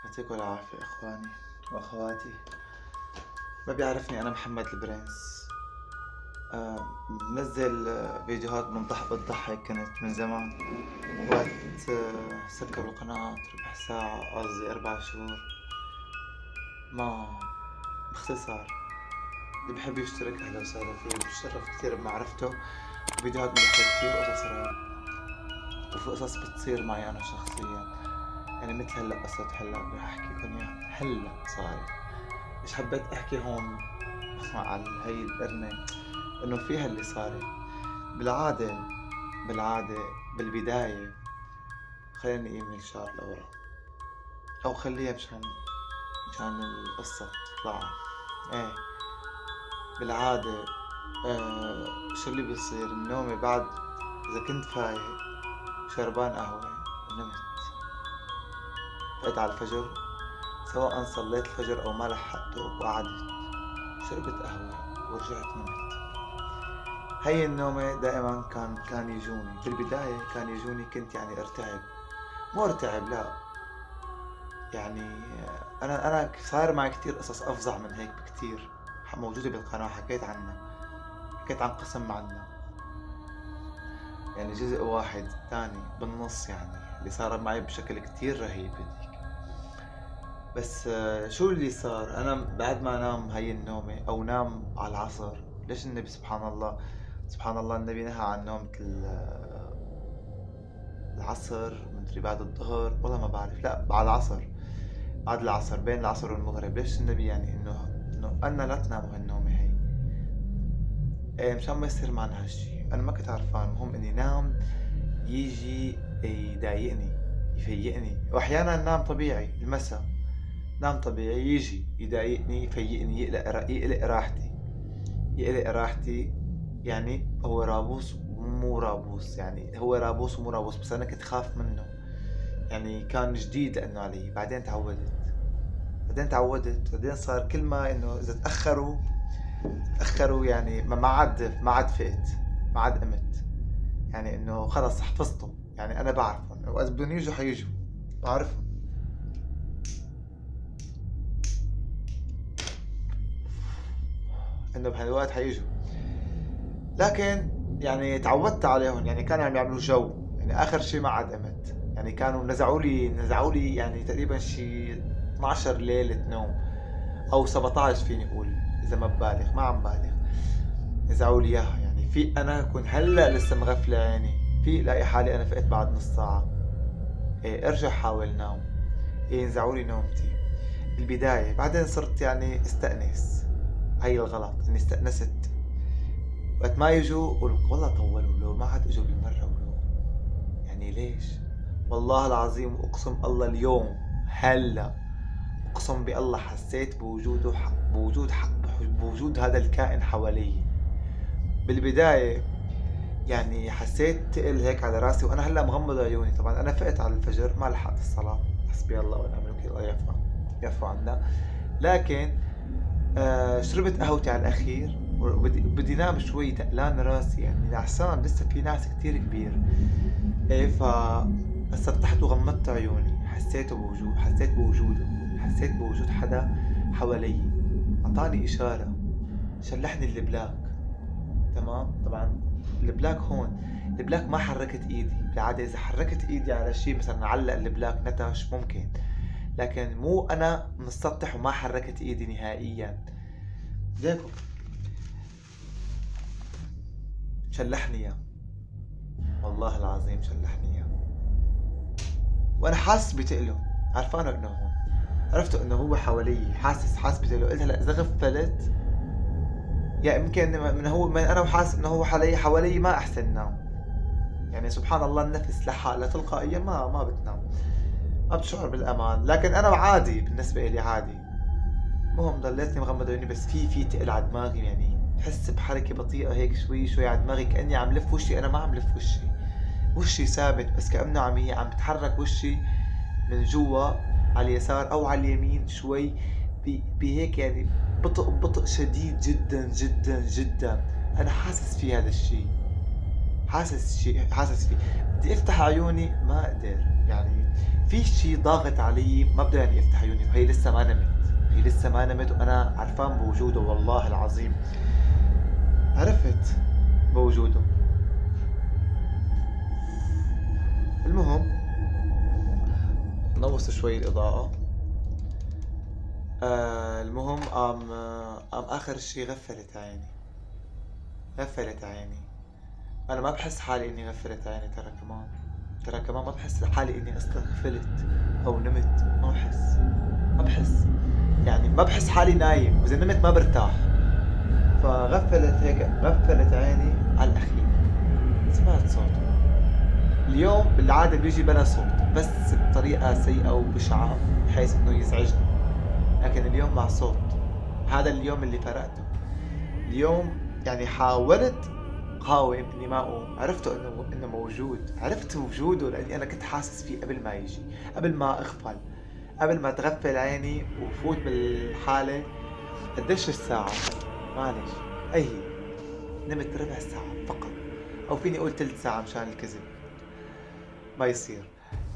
يعطيكم العافية إخواني وأخواتي. ما بيعرفني أنا محمد البرنس. بنزل فيديوهات بتضحك كنت من زمان. وقت سكروا القناة ربع ساعة، قصدي 4 شهور. ما باختصار اللي بحب يشترك أهلا وسهلا فيه، بتشرف كثير بمعرفته. فيديوهات بضحك كثير، قصص رعب، وفي قصص بتصير معي أنا شخصيا. يعني مثل هلا قصة هلا بدي أحكيكم إياها هلا صارت. مش حبيت أحكي هون على هي القرنة إنه فيها اللي صارت. بالعادة بالعادة بالبداية، خلينا نقيم من الشهر لورا، أو خليها مشان القصة تطلع. إيه بالعادة. شو اللي بيصير من نومي بعد، إذا كنت فايق شربان قهوة ونمت، فقت على الفجر، سواء صليت الفجر أو ما لحقته وقعدت شربت قهوة ورجعت نمت. هي النومة دائما كان يجوني بالبداية، كان يجوني كنت يعني ارتعب، مو ارتعب لا، يعني انا صاير معي كتير قصص افظع من هيك بكتير موجودة بالقناة، حكيت عنها، حكيت عن قسم عنا، يعني جزء واحد تاني بالنص، يعني اللي صار معي بشكل كتير رهيب هديك. بس شو اللي صار؟ انا بعد ما نام هي النومة او نام على العصر، ليش النبي سبحان الله سبحان الله النبي نهى عن نومة العصر، مدري بعد الظهر والله ما بعرف، لا بعد العصر، بعد العصر بين العصر والمغرب. ليش النبي يعني انه أنا لا تناموا هالنومة هي؟ إيه مشان ما يصير معنا هالشي. انا ما كنت عارفان، المهم اني نام يجي يضايقني يفيقني، واحيانا نام طبيعي المساء، نام طبيعي يجي يضايقني يفيقني، يقلق راحتي. يعني هو رابوس مو رابوس، يعني هو رابوس ومو رابوس، بس انا كنت خاف منه، يعني كان جديد لانه علي. بعدين صار كل ما انه اذا تاخروا يعني ما عاد فقت، ما عاد قمت، يعني انه خلص حفظته، يعني انا بعرفهم وقت بدهم يجوا حيجوا، بعرفهم. انه بهالوقت حيجوا، لكن يعني تعودت عليهم، يعني كانوا عم يعملوا جو. يعني اخر شيء ما عاد قمت، يعني كانوا نزعوا لي يعني تقريبا شي 12 ليلة نوم او 17 فيني اقول، اذا ما ببالغ، ما عم بالغ. نزعوا لي اياها، يعني في انا كنت هلا لسه مغفله عيني، في لاقي حالي انا فقت بعد نص ساعه. إيه ارجع حاول نام. إيه نزعوا لي نومتي بالبدايه، بعدين صرت يعني استأنس. هي الغلط اني استأنست. وقت ما يجوا قول والله طولوا، لو ما عاد اجوا بالمره، ولو يعني ليش؟ والله العظيم اقسم الله اليوم هلا، اقسم بالله حسيت بوجود هذا الكائن حوالي. بالبداية يعني حسيت تقل هيك على راسي، وانا هلا مغمض عيوني. طبعا انا فقت على الفجر، ما لحقت الصلاة، حسبي الله ونعم الوكيل، الله يعفو عنا. لكن شربت قهوتي على الاخير، وبدي نام شوي، تقلان راسي يعني نعسان، لسه في ناس كتير كبير. ايه سطحت وغمضت عيوني، حسيت بوجود حدا حوالي، اعطاني اشارة، شلحني البلاك. تمام. طبعا البلاك هون، البلاك ما حركت ايدي. بالعادة اذا حركت ايدي على شيء مثلا علق البلاك نتش ممكن، لكن مو انا مسطح وما حركت ايدي نهائيا. ليكو شلحني اياه، والله العظيم شلحني اياه، وانا حاسس بتقله، عرفانه انه هون، عرفته انه هو حوالي، حاسس بتقله. قلت هلا اذا غفلت، يا يمكن من انا وحاسس انه هو حوالي ما احسن نام. يعني سبحان الله النفس لحالها تلقائيا ما بتنام، ما بتشعر بالامان. لكن انا عادي، بالنسبه لي عادي. المهم ضليتني مغمض عيوني، بس في تقل على دماغي، يعني بحس بحركه بطيئه هيك شوي شوي على دماغي، كاني عم لف وشي. انا ما عم لف وشي ثابت، بس كانه عم بتحرك وشي من جوا على اليسار او على اليمين شوي، بهيك يعني بطء شديد جدا جدا جدا. انا حاسس في هذا الشيء، حاسس فيه. بدي افتح عيوني ما اقدر، يعني في شيء ضاغط علي، ما بده يعني افتح عيوني، وهي لسه ما نمت، هي لسه ما نمت وانا عرفان بوجوده والله العظيم. عرفت بوجوده. المهم نوص شوي الإضاءة. المهم قام آخر شي غفلت عيني، غفلت عيني. أنا ما بحس حالي إني غفلت عيني، ترى كمان ما بحس حالي إني استغفلت أو نمت، ما بحس يعني ما بحس حالي نايم، وإذا نمت ما برتاح. فغفلت هيك، غفلت عيني على الأخير، سمعت صوت. اليوم بالعادة بيجي بلا صوت، بس بطريقة سيئة وبشعة بحيث إنه يزعجني، لكن اليوم مع صوت. هذا اليوم اللي فرقته. اليوم يعني حاولت قاوم اني ما اقوم، عرفته انه موجود، عرفت وجوده لاني انا كنت حاسس فيه قبل ما يجي، قبل ما اغفل، قبل ما تغفل عيني وفوت بالحالة. قديش الساعة؟ معلش، اي هي نمت ربع ساعة فقط، او فيني اقول تلت ساعة مشان الكذب ما يصير.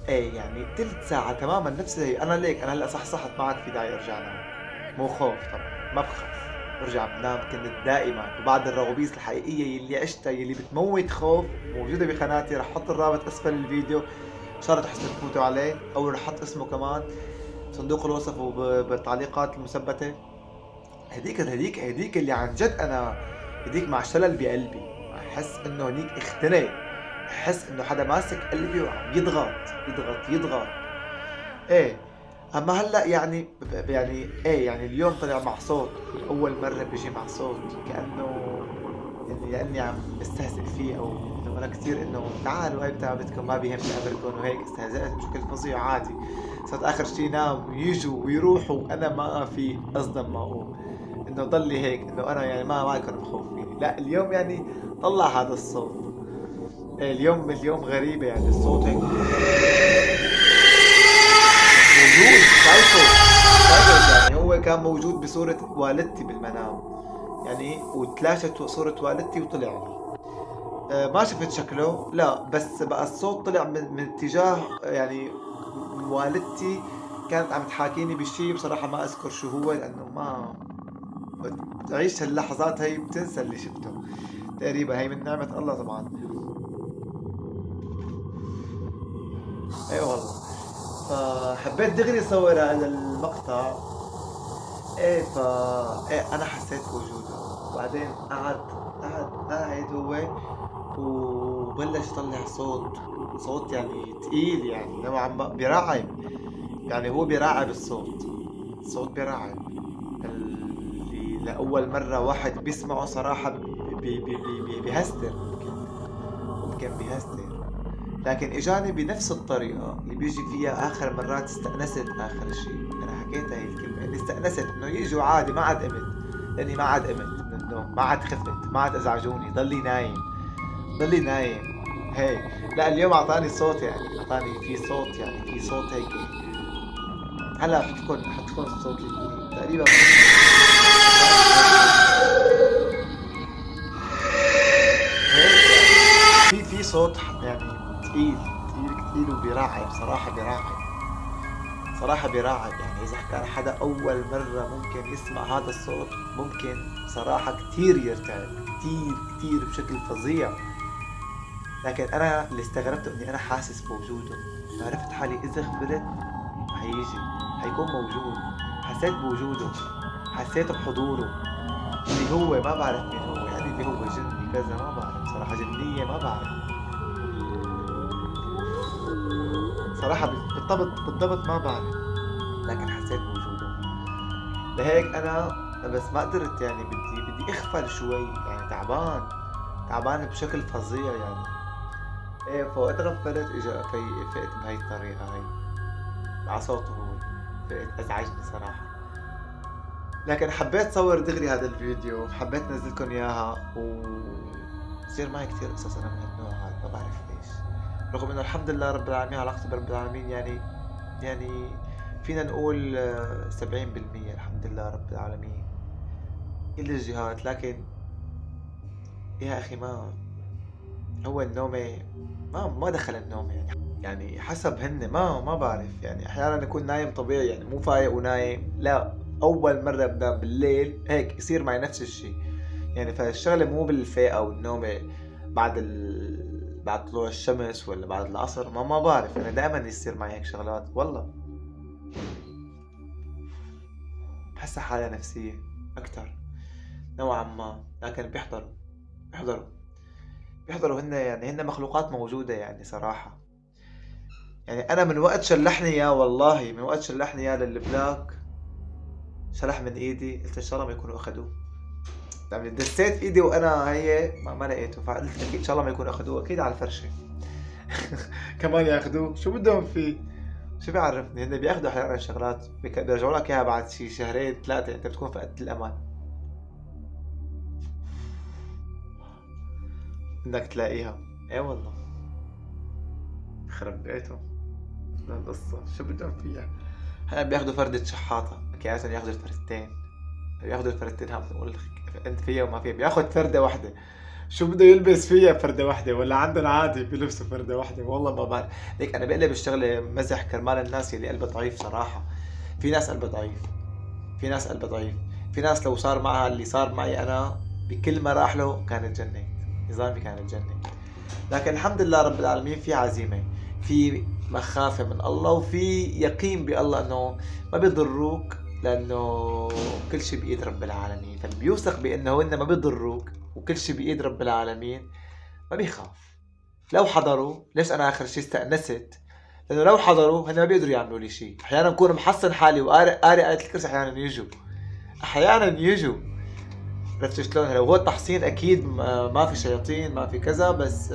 ايه يعني تلت ساعة تماما، نفس هي. انا ليك انا هلا صحصحت، ما عاد في داعي ارجع انام، مو خوف طبعا، ما بخاف، برجع بنام. كنت دائما، وبعد الروابيس الحقيقية يلي عشتها يلي بتموت خوف موجودة بقناتي، رح احط الرابط اسفل الفيديو ان شاء الله تحسنوا تفوتوا عليه، او رح احط اسمه كمان صندوق الوصف وبالتعليقات المثبتة. هديك اللي عن جد انا، هديك مع شلل بقلبي، احس انه هنيك اختنق، احس انه حدا ماسك قلبي وعم يضغط. ايه. اما هلا يعني يعني ايه، يعني اليوم طلع مع صوت، اول مرة بيجي مع صوت، كأنه يعني لاني عم بستهزئ فيه، او انه انا كثير انه تعالوا هاي بتاعتكم ما بيهمني قبلكم، وهيك استهزأت بشكل فظيع عادي. صرت اخر شي نام ويجوا ويروحوا وانا ما في اصلا ما اقوم، انه ضلي هيك، انه انا يعني ما يكونوا مخوفيني. لا اليوم يعني طلع هذا الصوت. إيه اليوم غريبة، يعني الصوت هيك موجود، شايفه يعني هو كان موجود بصورة والدتي بالمنام، يعني وتلاشت صورة والدتي وطلع لي. ما شفت شكله لا، بس بقى الصوت طلع من اتجاه يعني والدتي، كانت عم تحاكيني بشي بصراحة ما اذكر شو هو، لانه ما تعيش هاللحظات هي بتنسى اللي شفته تقريبا، هي من نعمة الله طبعا. اي والله. فحبيت دغري اصور هذا المقطع. ايه ايه انا حسيت بوجوده، وبعدين قاعد هو، وبلش يطلع صوت يعني تقيل، يعني نوعا ما بيرعب، يعني هو بيرعب الصوت بيرعب، اللي لأول مرة واحد بيسمعه صراحة بيهستر، ممكن بيهستر. لكن اجاني بنفس الطريقة اللي بيجي فيها اخر مرات. استأنست اخر شيء، انا حكيت هاي الكلمة اني استأنست انه يجوا عادي، ما عاد قمت، لاني ما عاد قمت من النوم، ما عاد خفت، ما عاد ازعجوني، ضلي نايم هيك. لا اليوم اعطاني صوت، يعني اعطاني في صوت، يعني في صوت هيك. هلا احط لكم الصوت اللي تقريبا هيك، يعني في صوت يعني تقيل وبيرعب، صراحة بيرعب. يعني إذا كان حدا أول مرة ممكن يسمع هذا الصوت، ممكن صراحة كتير يرتعب، كتير بشكل فظيع. لكن أنا اللي استغربته إني أنا حاسس بوجوده، عرفت حالي إذا خبرت هيجي، هيكون موجود. حسيت بوجوده، حسيت بحضوره، اللي هو ما بعرف مين هو، يعني اللي هو جني كذا ما بعرف صراحة، جنية ما بعرف صراحة، بالضبط ما بعرف، لكن حسيت بوجوده. لهيك انا بس ما قدرت، يعني بدي اخفل شوي، يعني تعبان بشكل فظيع يعني. ايه فوقت غفلت اجا فقت بهي الطريقة هي، على صوته هو، فقت ازعجني صراحة. لكن حبيت صور دغري هذا الفيديو، حبيت نزلكم اياها، وصير معي كثير قصص انا من النوع هذا، ما بعرف ليش، رغم انه الحمد لله رب العالمين، علاقتي برب العالمين يعني فينا نقول 70% الحمد لله رب العالمين كل الجهات. لكن يا اخي ما هو النومة ما دخل النوم يعني حسب هن ما بعرف، يعني احيانا يكون نايم طبيعي يعني مو فايق ونايم، لا اول مرة بنام بالليل هيك يصير معي نفس الشيء. يعني فالشغلة مو بالفيقة والنومة بعد بعد طلوع الشمس ولا بعد العصر، ما بعرف، انا دائما يصير معي هيك شغلات والله. بحسها حالة نفسية اكتر نوعا ما، لكن بيحضروا بيحضروا هن، يعني هن مخلوقات موجودة يعني صراحة. يعني انا من وقت شلحني اياه، والله من وقت شلحني اياه للبلاك، شلح من ايدي، قلت ان شاء الله ما يكونوا اخذوه. يعني دسيت ايدي وانا هي ما لقيته، فقلت اكيد ان شاء الله ما يكونوا اخذوه، اكيد على الفرشه. كمان ياخذوه، شو بدهم فيه؟ شو بيعرفني؟ هن بياخذوا احيانا شغلات بيرجعوا لك اياها بعد شي شهرين ثلاثه، انت بتكون فقدت الامل انك تلاقيها. ايه والله، خرب بيتهم. لا القصة شو بدهم فيها؟ هلا بياخذوا فردة شحاطة، اكيد ياخذوا الفردتين، بياخذوا الفردتين، هم بقول انت فيها وما فيها، بياخذ فردة واحدة. شو بده يلبس فيها فردة واحدة، ولا عندهم عادي بيلبسوا فردة واحدة؟ والله ما بعرف. ليك انا بقلب الشغلة مزح كرمال الناس اللي قلبها ضعيف صراحة. في ناس قلبها ضعيف، في ناس قلبها ضعيف، في ناس لو صار معها اللي صار معي انا بكل مراحله كانت جنة، نظامي كانت جنة. لكن الحمد لله رب العالمين في عزيمة، في مخافة من الله، وفي يقين بالله انه ما بيضروك، لانه كل شيء بايد رب العالمين. فاللي بيوثق بانه هن ما بيضروك وكل شيء بايد رب العالمين ما بيخاف. لو حضروا، ليش انا اخر شيء استأنست؟ لانه لو حضروا هن ما بيقدروا يعملوا لي شيء. احيانا بكون محصن حالي وقارئ آية الكرسي، احيانا يجوا. عرفت شلون؟ لو هو التحصين اكيد ما في شياطين ما في كذا، بس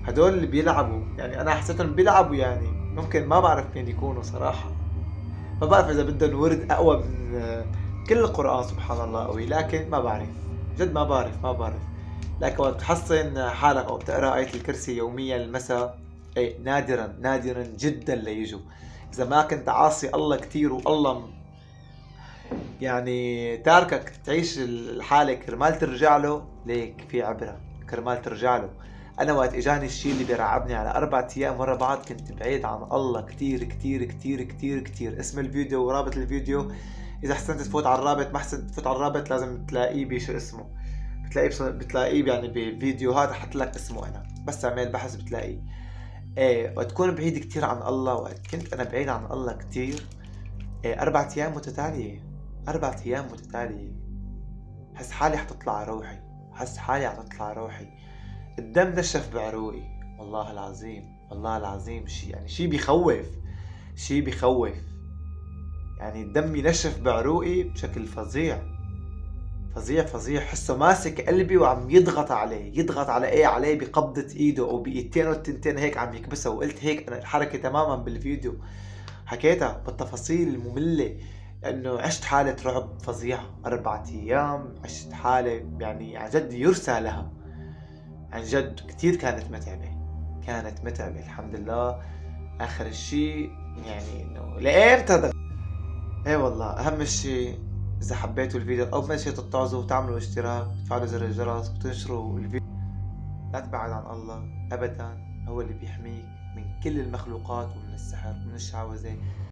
هدول اللي بيلعبوا، يعني انا حسيتهم بيلعبوا، يعني ممكن ما بعرف مين يكونوا صراحة. ما بعرف اذا بدهم ورد اقوى من كل القرآن، سبحان الله قوي، لكن ما بعرف، جد ما بعرف. لكن وقت تحصن حالك او بتقرا آية الكرسي يوميا المساء، اي نادرا جدا ليجوا. اذا ما كنت عاصي الله كتير والله يعني تاركك تعيش الحالة كرمال ترجع له، ليك في عبرة كرمال ترجع له. انا وقت اجاني الشيء اللي بيرعبني على 4 ايام ورا بعض، كنت بعيد عن الله كتير كتير كتير كتير كتير. اسم الفيديو ورابط الفيديو، اذا حسنت تفوت على الرابط، ما حسنت تفوت على الرابط لازم تلاقيه بشو اسمه، بتلاقيه يعني بفيديوهات احط لك اسمه، انا بس اعمل بحث بتلاقيه. ايه وتكون بعيد كتير عن الله، وقت كنت انا بعيد عن الله كتير، إيه 4 ايام متتالية، 4 ايام متتالية، حس حالي حتطلع روحي، حس حالي حتطلع روحي، الدم نشف بعروقي. والله العظيم، والله العظيم شيء، يعني شيء بيخوف، شيء بيخوف. يعني الدم ينشف بعروقي بشكل فظيع، فظيع. حسه ماسك قلبي وعم يضغط عليه، يضغط على ايه، عليه بقبضة ايده او بايدتين والتنتين هيك عم يكبسها. وقلت هيك انا الحركة تماما بالفيديو حكيتها بالتفاصيل المملة، لأنه عشت حالة رعب فظيعة 4 أيام، عشت حالة يعني عن جد يرثى لها، عن جد كتير كانت متعبة، كانت متعبة. الحمد لله آخر الشي يعني إنه لإمتى إيه والله أهم شي، إذا حبيتوا الفيديو أو ما شي تتعظوا وتعملوا اشتراك وتفعلوا زر الجرس وتنشروا الفيديو. لا تبعد عن الله أبدا، هو اللي بيحميك من كل المخلوقات ومن السحر ومن الشعوذة.